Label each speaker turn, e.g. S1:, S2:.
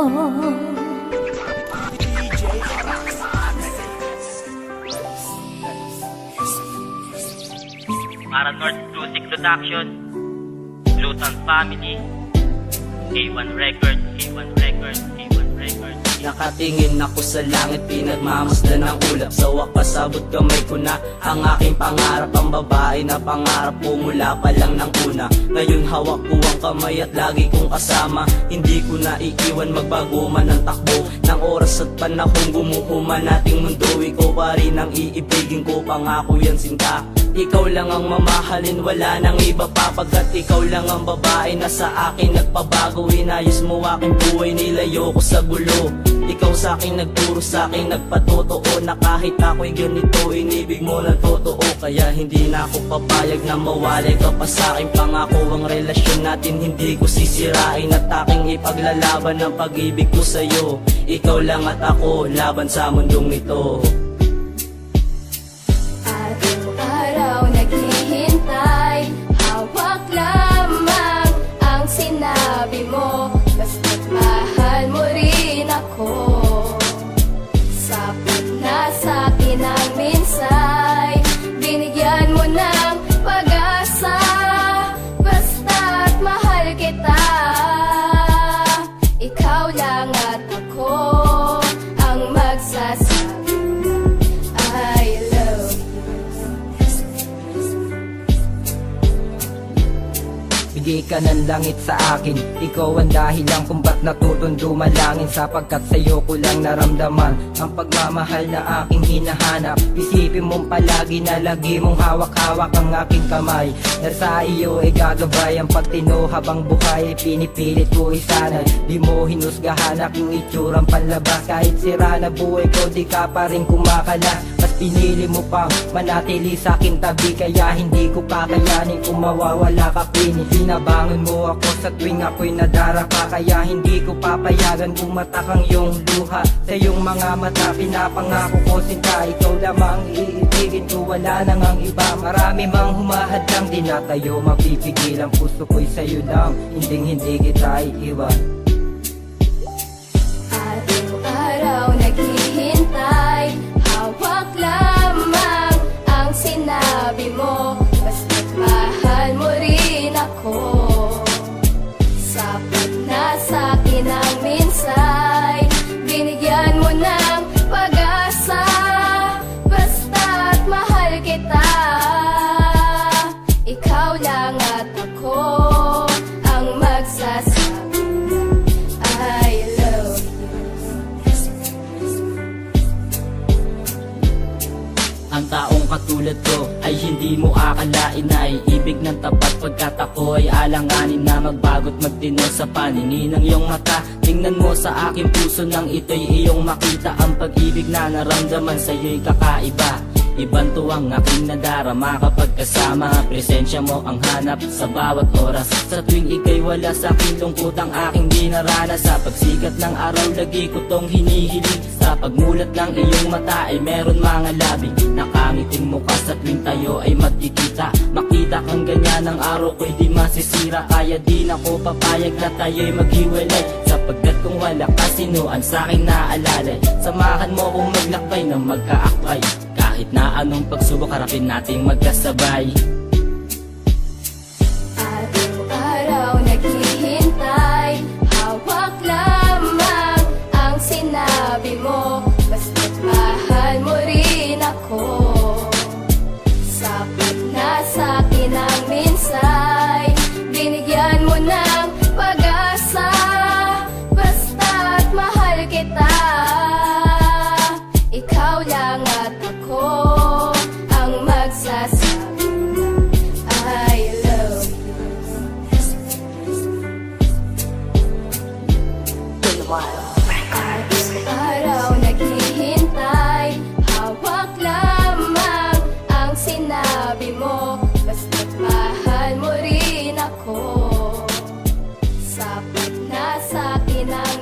S1: Para North Music Production, Lutan Family, K1 Record, K1 Record, K1 Record.
S2: Nakatingin ako sa langit, pinagmamasdan ng ulap. Sa wakas abot kamay ko na ang aking pangarap. Ang babae na pangarap ko mula pa lang ng una. Ngayon hawak ko ang kamay at lagi kong kasama. Hindi ko na iiwan, magbago man ang takbo ng oras at panahon. Gumuhuman nating mundo, ikaw pa rin ang iibigin ko. Pangako yan sinta, ikaw lang ang mamahalin, wala nang iba pa. Pagkat ikaw lang ang babae na sa akin nagpabago. Inayos mo aking buhay, nilayo ko sa gulo. Ikaw sa akin nagturo, sa akin nagpatotoo na kahit ako'y ganito, inibig mo ng totoo. Kaya hindi na ako papayag na mawalay ka pa sa akin. Pangako ang relasyon natin hindi ko sisirain, at aking ipaglalaban ang pag-ibig ko sa'yo. Ikaw lang at ako, laban sa mundong ito.
S3: Araw-araw naghihintay, hawak lamang ang sinabi mo. Basta't mahal mo rin ako. Sapat na sa'kin ang minsay, binigyan mo ng pag-asa. Basta't mahal kita, ikaw lang at ako ang magsasabi I love you.
S4: Bigay ka ng langit sa akin, ikaw ang dahilan kung ba't natutundo malangin. Sapagkat sa'yo ko lang naramdaman ang pagmamahal na aking hinahanap. Isipin mong palagi na lagi mong hawak-hawak ang aking kamay, na sa iyo ay gagabay ang pagtino habang buhay ay pinipilit ko isanay. Di mo hinusgahan aking itsurang panlabas, kahit sira na buhay ko di ka pa rin kumakala. Mas pinili mo pang manatili sa aking tabi, kaya hindi ko kakayanin kung mawawala ka pini. Binabangon mo ako sa tuwing ako'y nadarapa, kaya hindi ko papayagan bumatak ang iyong luha. Sa iyong mga mata pinapangako ko sinta, ikaw lamang iibigin ko, wala nang ang iba. Marami mang humahadlang, di na tayo mapipigil. Ang puso ko'y sa'yo lang, hindi kita iiwan.
S3: Araw-araw naghihintay, hawak lamang ang sinabi mo. Basta't mahal mo rin ako. Sapat na sa'kin ang minsay, binigyan mo ng pag-asa. Basta't mahal kita, ikaw lang at ako ang magsasabi I love you.
S2: Ang taong katulad ko ay hindi mo akalain na iibig ng tapat, pagkat ako ay alanganin na magbago't magtino sa paningin ng iyong mata. Tingnan mo sa aking puso nang ito'y iyong makita, ang pag-ibig na naramdaman sa'yo'y kakaiba. Ibang tuwang aking nadarama kapag kasama, presensya mo ang hanap sa bawat oras. Sa tuwing ika'y wala sa aking lungkot, ang aking dinaranas. Sa pagsikat ng araw lagi ko tong hinihiling, sa pagmulat ng iyong mata ay meron mga labi. Nakangiting mukha sa tuwing tayo ay magkikita. Makita kang ganyan ang araw ko'y di masisira, kaya di na ko papayag na tayo'y maghiwalay. Sapagkat kung wala ka, sinuan sa'king naalalay. Samahan mo kong maglakbay na magkaakbay, kahit na anong pagsubok harapin nating magkasabay.
S3: Araw-araw naghihintay, hawak lamang ang sinabi mo. Basta't mahal mo rin ako. Sapat na sa'kin ang minsay, binigyan mo ng pag-asa. Basta't mahal kita, ikaw lang at ako ang magsasabi I love you. Araw naghihintay, hawak lamang ang sinabi mo. Basta't mahal mo rin ako. Sapat na sa'kin ang